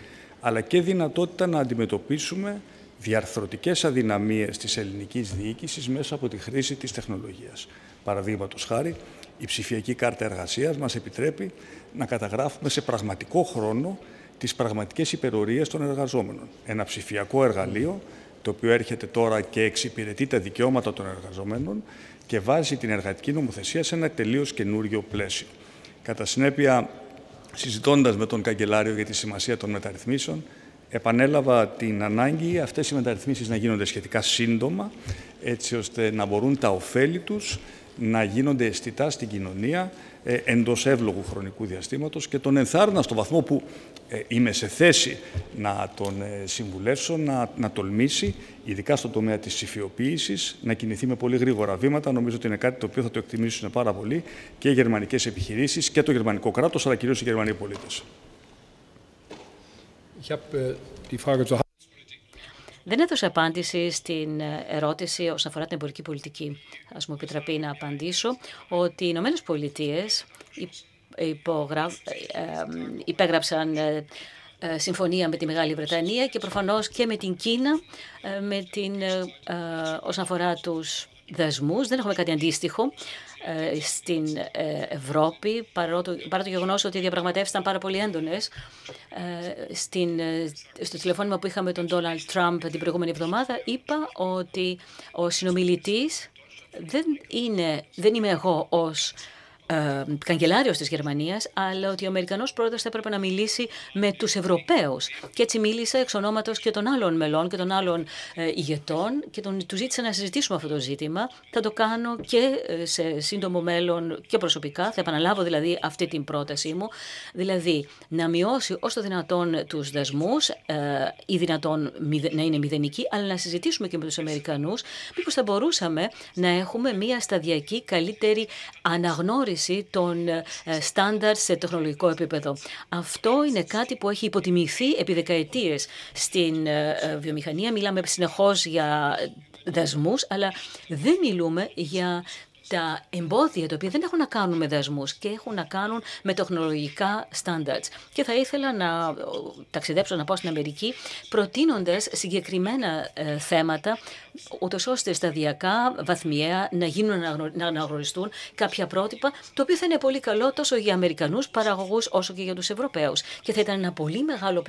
αλλά και δυνατότητα να αντιμετωπίσουμε διαρθρωτικές αδυναμίες της ελληνικής διοίκησης μέσα από τη χρήση της τεχνολογίας. Παραδείγματος χάρη, η ψηφιακή κάρτα εργασίας μας επιτρέπει να καταγράφουμε σε πραγματικό χρόνο τις πραγματικές υπερορίες των εργαζόμενων. Ένα ψηφιακό εργαλείο, το οποίο έρχεται τώρα και εξυπηρετεί τα δικαιώματα των εργαζομένων και βάζει την εργατική νομοθεσία σε ένα τελείως καινούριο πλαίσιο. Κατά συνέπεια, συζητώντας με τον Καγκελάριο για τη σημασία των μεταρρυθμίσεων, επανέλαβα την ανάγκη αυτές οι μεταρρυθμίσεις να γίνονται σχετικά σύντομα, έτσι ώστε να μπορούν τα ωφέλη τους να γίνονται αισθητά στην κοινωνία εντός εύλογου χρονικού διαστήματος, και τον ενθάρρυνα στο βαθμό που είμαι σε θέση να τον συμβουλεύσω να τολμήσει, ειδικά στον τομέα της ψηφιοποίησης, να κινηθεί με πολύ γρήγορα βήματα. Νομίζω ότι είναι κάτι το οποίο θα το εκτιμήσουν πάρα πολύ και οι γερμανικές επιχειρήσεις και το γερμανικό κράτος, αλλά κυρίως οι γερμανοί πολίτες. Δεν έδωσα απάντηση στην ερώτηση όσον αφορά την εμπορική πολιτική. Ας μου επιτραπεί να απαντήσω ότι οι Ηνωμένες Πολιτείες υπέγραψαν συμφωνία με τη Μεγάλη Βρετανία και προφανώς και με την Κίνα όσον αφορά τους δασμούς. Δεν έχουμε κάτι αντίστοιχο στην Ευρώπη, παρά το γεγονός ότι οι διαπραγματεύσεις ήταν πάρα πολύ έντονες. Στο τηλεφώνημα που είχαμε τον Ντόναλντ Τραμπ την προηγούμενη εβδομάδα, είπα ότι ο συνομιλητής δεν είμαι εγώ ως καγκελάριος της Γερμανίας, αλλά ότι ο Αμερικανός πρόεδρος θα έπρεπε να μιλήσει με τους Ευρωπαίους. Και έτσι μίλησα εξ ονόματος και των άλλων μελών και των άλλων ηγετών και του ζήτησα να συζητήσουμε αυτό το ζήτημα. Θα το κάνω και σε σύντομο μέλλον και προσωπικά. Θα επαναλάβω δηλαδή αυτή την πρότασή μου, δηλαδή να μειώσει όσο το δυνατόν τους δασμούς ή δυνατόν να είναι μηδενικοί, αλλά να συζητήσουμε και με τους Αμερικανούς μήπως θα μπορούσαμε να έχουμε μια σταδιακή καλύτερη αναγνώριση των στάνταρ σε τεχνολογικό επίπεδο. Αυτό είναι κάτι που έχει υποτιμηθεί επί δεκαετίες στην βιομηχανία. Μιλάμε συνεχώς για δασμούς, αλλά δεν μιλούμε για τα εμπόδια τα οποία δεν έχουν να κάνουν με δασμούς και έχουν να κάνουν με τεχνολογικά standards. Και θα ήθελα να ταξιδέψω, να πάω στην Αμερική, προτείνοντας συγκεκριμένα θέματα, ούτως ώστε σταδιακά, βαθμιαία, να αναγνωριστούν κάποια πρότυπα, το οποίο θα είναι πολύ καλό τόσο για Αμερικανούς παραγωγούς όσο και για τους Ευρωπαίους. Και θα ήταν ένα πολύ μεγάλο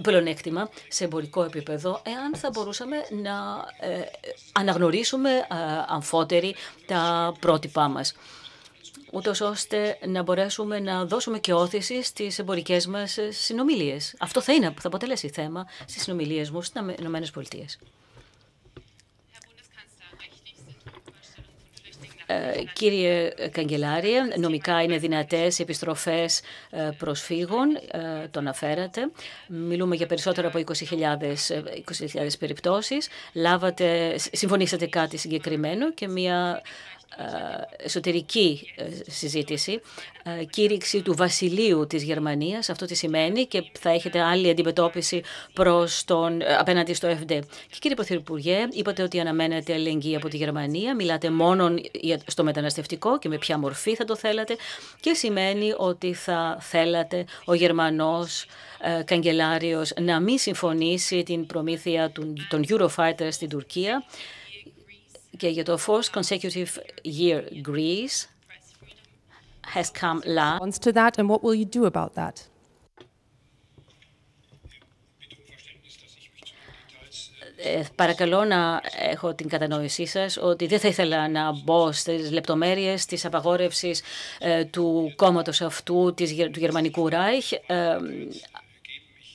πλεονέκτημα σε εμπορικό επίπεδο, εάν θα μπορούσαμε να αναγνωρίσουμε αμφότεροι τα πρότυπά μας, ούτως ώστε να μπορέσουμε να δώσουμε και όθηση στις εμπορικές μας συνομιλίες. Αυτό θα αποτελέσει θέμα στις συνομιλίες μου στις Ηνωμένες Πολιτείες. Κύριε Καγκελάριε, νομικά είναι δυνατές οι επιστροφές προσφύγων, το αναφέρατε. Μιλούμε για περισσότερο από 20.000 περιπτώσεις. Συμφωνήσατε κάτι συγκεκριμένο και μια εσωτερική συζήτηση, κήρυξη του βασιλείου της Γερμανίας. Αυτό τι σημαίνει και θα έχετε άλλη αντιμετώπιση απέναντι στο ΕΦΔ. Και κύριε Πρωθυπουργέ, είπατε ότι αναμένετε αλληλεγγύη από τη Γερμανία, μιλάτε μόνο στο μεταναστευτικό και με ποια μορφή θα το θέλατε, και σημαίνει ότι θα θέλατε ο Γερμανός καγκελάριος να μην συμφωνήσει την προμήθεια των Eurofighter στην Τουρκία. Και για το fourth consecutive year, Greece has come last. To that, and what will you do about that? Παρακαλώ να έχω την κατανόησή σας ότι δεν θα ήθελα να μπω στις λεπτομέρειες της απαγόρευσης του κόμματος αυτού του Γερμανικού Ράιχ.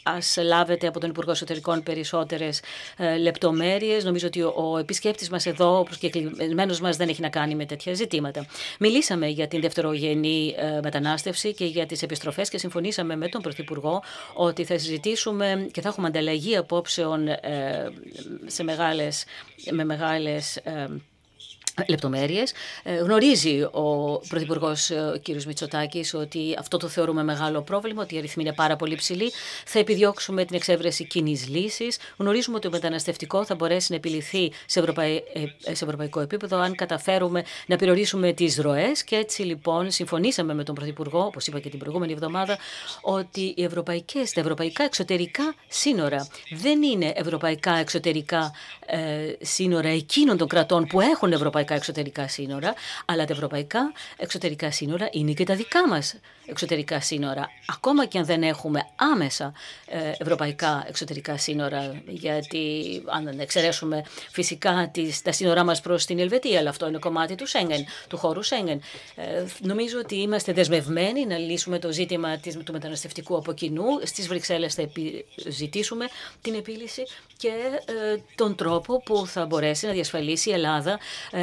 Ας λάβετε από τον Υπουργό Εσωτερικών περισσότερες λεπτομέρειες. Νομίζω ότι ο επισκέπτης μας εδώ, ο προσκεκλημένος μας, δεν έχει να κάνει με τέτοια ζητήματα. Μιλήσαμε για την δευτερογενή μετανάστευση και για τις επιστροφές και συμφωνήσαμε με τον Πρωθυπουργό ότι θα συζητήσουμε και θα έχουμε ανταλλαγή απόψεων με μεγάλες λεπτομέρειες. Γνωρίζει ο Πρωθυπουργός κ. Μητσοτάκης ότι αυτό το θεωρούμε μεγάλο πρόβλημα, ότι η αριθμή είναι πάρα πολύ ψηλή. Θα επιδιώξουμε την εξέβρεση κοινής λύσης. Γνωρίζουμε ότι το μεταναστευτικό θα μπορέσει να επιληθεί σε ευρωπαϊκό επίπεδο αν καταφέρουμε να περιορίσουμε τις ροές, και έτσι λοιπόν συμφωνήσαμε με τον Πρωθυπουργό, όπως είπα και την προηγούμενη εβδομάδα, ότι τα ευρωπαϊκά εξωτερικά σύνορα δεν είναι ευρωπαϊκά εξωτερικά σύνορα εκείνων των κρατών που έχουν ευρωπαϊκά εξωτερικά σύνορα, αλλά τα ευρωπαϊκά εξωτερικά σύνορα είναι και τα δικά μας εξωτερικά σύνορα. Ακόμα και αν δεν έχουμε άμεσα ευρωπαϊκά εξωτερικά σύνορα, γιατί αν δεν εξαιρέσουμε φυσικά τα σύνορά μας προς την Ελβετία, αλλά αυτό είναι κομμάτι του Σέγγεν, του χώρου Σέγγεν. Νομίζω ότι είμαστε δεσμευμένοι να λύσουμε το ζήτημα του μεταναστευτικού από κοινού. Στις Βρυξέλλες θα ζητήσουμε την επίλυση και τον τρόπο που θα μπορέσει να διασφαλίσει η Ελλάδα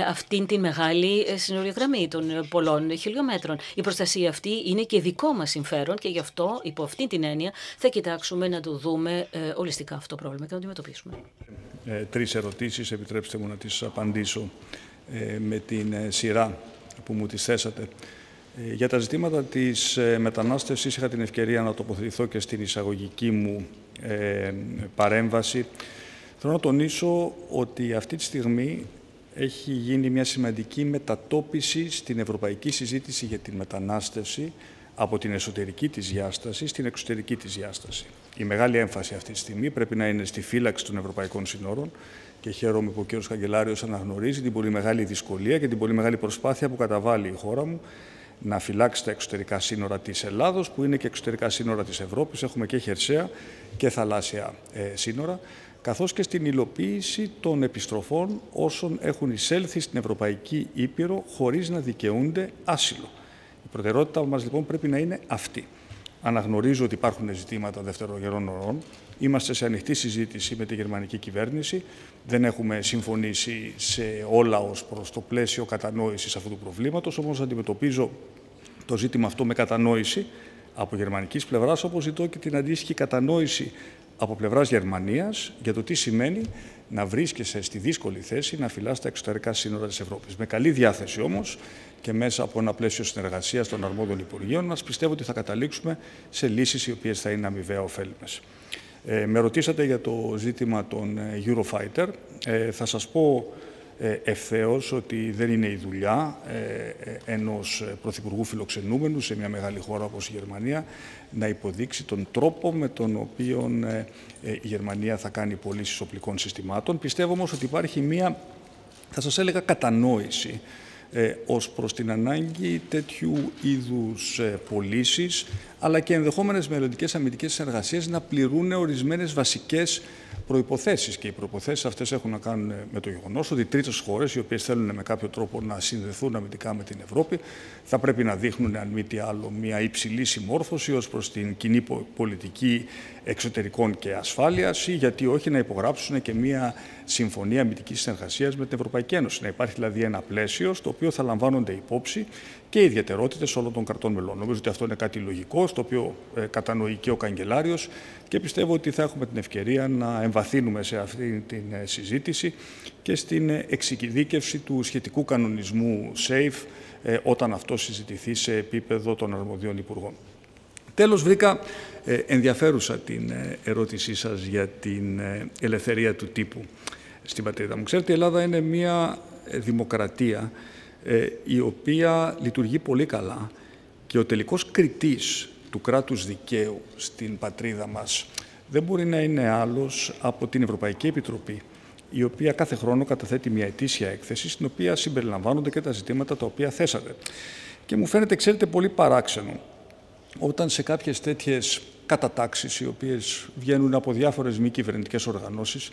αυτήν την μεγάλη συνοριογραμμή των πολλών χιλιόμετρων. Η προστασία αυτή είναι και δικό μας συμφέρον και γι' αυτό, υπό αυτήν την έννοια, θα κοιτάξουμε να το δούμε ολιστικά αυτό το πρόβλημα και να το αντιμετωπίσουμε. Τρεις ερωτήσεις, επιτρέψτε μου να τις απαντήσω με την σειρά που μου τις θέσατε. Για τα ζητήματα της μετανάστευσης είχα την ευκαιρία να τοποθετηθώ και στην εισαγωγική μου παρέμβαση. Θέλω να τονίσω ότι αυτή τη στιγμή έχει γίνει μια σημαντική μετατόπιση στην ευρωπαϊκή συζήτηση για την μετανάστευση από την εσωτερική της διάσταση στην εξωτερική της διάσταση. Η μεγάλη έμφαση αυτή τη στιγμή πρέπει να είναι στη φύλαξη των ευρωπαϊκών συνόρων και χαίρομαι που ο κ. Καγκελάριος αναγνωρίζει την πολύ μεγάλη δυσκολία και την πολύ μεγάλη προσπάθεια που καταβάλει η χώρα μου να φυλάξει τα εξωτερικά σύνορα της Ελλάδος, που είναι και εξωτερικά σύνορα της Ευρώπης. Έχουμε και χερσαία και θαλάσσια σύνορα, καθώς και στην υλοποίηση των επιστροφών όσων έχουν εισέλθει στην Ευρωπαϊκή Ήπειρο χωρίς να δικαιούνται άσυλο. Η προτεραιότητα μας λοιπόν πρέπει να είναι αυτή. Αναγνωρίζω ότι υπάρχουν ζητήματα δευτερογενών ορών. Είμαστε σε ανοιχτή συζήτηση με τη γερμανική κυβέρνηση. Δεν έχουμε συμφωνήσει σε όλα ως προς το πλαίσιο κατανόησης αυτού του προβλήματος, όμως αντιμετωπίζω το ζήτημα αυτό με κατανόηση από γερμανικής πλευράς, όπως ζητώ και την αντίστοιχη κατανόηση από πλευράς Γερμανίας για το τι σημαίνει να βρίσκεσαι στη δύσκολη θέση να φυλάς τα εξωτερικά σύνορα της Ευρώπης. Με καλή διάθεση όμως και μέσα από ένα πλαίσιο συνεργασίας των αρμόδιων Υπουργείων μας, πιστεύω ότι θα καταλήξουμε σε λύσεις οι οποίες θα είναι αμοιβαία ωφέλιμες. Με ρωτήσατε για το ζήτημα των Eurofighter. Θα σας πω ευθέως ότι δεν είναι η δουλειά ενός πρωθυπουργού φιλοξενούμενου σε μια μεγάλη χώρα όπως η Γερμανία να υποδείξει τον τρόπο με τον οποίο η Γερμανία θα κάνει πωλήσεις οπλικών συστημάτων. Πιστεύω όμως ότι υπάρχει μια, θα σας έλεγα, κατανόηση ως προς την ανάγκη τέτοιου είδους πωλήσεις, αλλά και ενδεχόμενες μελλοντικές αμυντικές συνεργασίες να πληρούν ορισμένες βασικές προϋποθέσεις. Και οι προϋποθέσεις αυτές έχουν να κάνουν με το γεγονός ότι τρίτες χώρες, οι οποίες θέλουν με κάποιο τρόπο να συνδεθούν αμυντικά με την Ευρώπη, θα πρέπει να δείχνουν, αν μη τι άλλο, μια υψηλή συμμόρφωση ως προς την κοινή πολιτική εξωτερικών και ασφάλειας, ή γιατί όχι να υπογράψουν και μια συμφωνία αμυντικής συνεργασίας με την Ευρωπαϊκή Ένωση. Να υπάρχει δηλαδή ένα πλαίσιο στο οποίο θα λαμβάνονται υπόψη και οι ιδιαιτερότητες όλων των κρατών μελών. Νομίζω ότι αυτό είναι κάτι λογικό, στο οποίο κατανοεί και ο Καγκελάριος, και πιστεύω ότι θα έχουμε την ευκαιρία να εμβαθύνουμε σε αυτή την συζήτηση και στην εξειδίκευση του σχετικού κανονισμού SAFE όταν αυτό συζητηθεί σε επίπεδο των αρμοδίων υπουργών. Τέλος, βρήκα ενδιαφέρουσα την ερώτησή σας για την ελευθερία του τύπου στην πατρίδα μου. Ξέρετε, η Ελλάδα είναι μια δημοκρατία η οποία λειτουργεί πολύ καλά και ο τελικός κριτής του κράτους δικαίου στην πατρίδα μας δεν μπορεί να είναι άλλος από την Ευρωπαϊκή Επιτροπή, η οποία κάθε χρόνο καταθέτει μια ετήσια έκθεση στην οποία συμπεριλαμβάνονται και τα ζητήματα τα οποία θέσατε. Και μου φαίνεται, ξέρετε, πολύ παράξενο όταν σε κάποιες τέτοιες κατατάξεις, οι οποίες βγαίνουν από διάφορες μη κυβερνητικές οργανώσεις,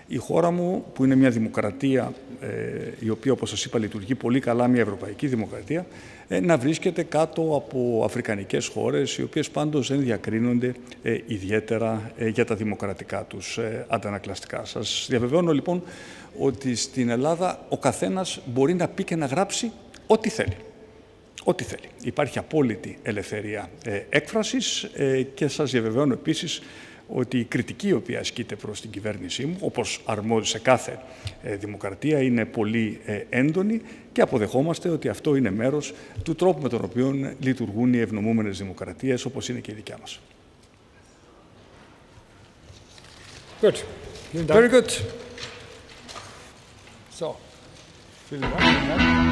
η χώρα μου, που είναι μια δημοκρατία η οποία, όπως σας είπα, λειτουργεί πολύ καλά, μια ευρωπαϊκή δημοκρατία, να βρίσκεται κάτω από αφρικανικές χώρες, οι οποίες πάντως δεν διακρίνονται ιδιαίτερα για τα δημοκρατικά τους αντανακλαστικά. Σας διαβεβαιώνω λοιπόν ότι στην Ελλάδα ο καθένας μπορεί να πει και να γράψει ό,τι θέλει. Ό,τι θέλει. Υπάρχει απόλυτη ελευθερία έκφρασης και σας διαβεβαιώνω επίσης ότι η κριτική η οποία ασκείται προς την κυβέρνησή μου, όπως αρμόζει σε κάθε δημοκρατία, είναι πολύ έντονη και αποδεχόμαστε ότι αυτό είναι μέρος του τρόπου με τον οποίο λειτουργούν οι ευνομούμενες δημοκρατίες, όπως είναι και η δικιά μας. Good. Very good. So, vielen Dank.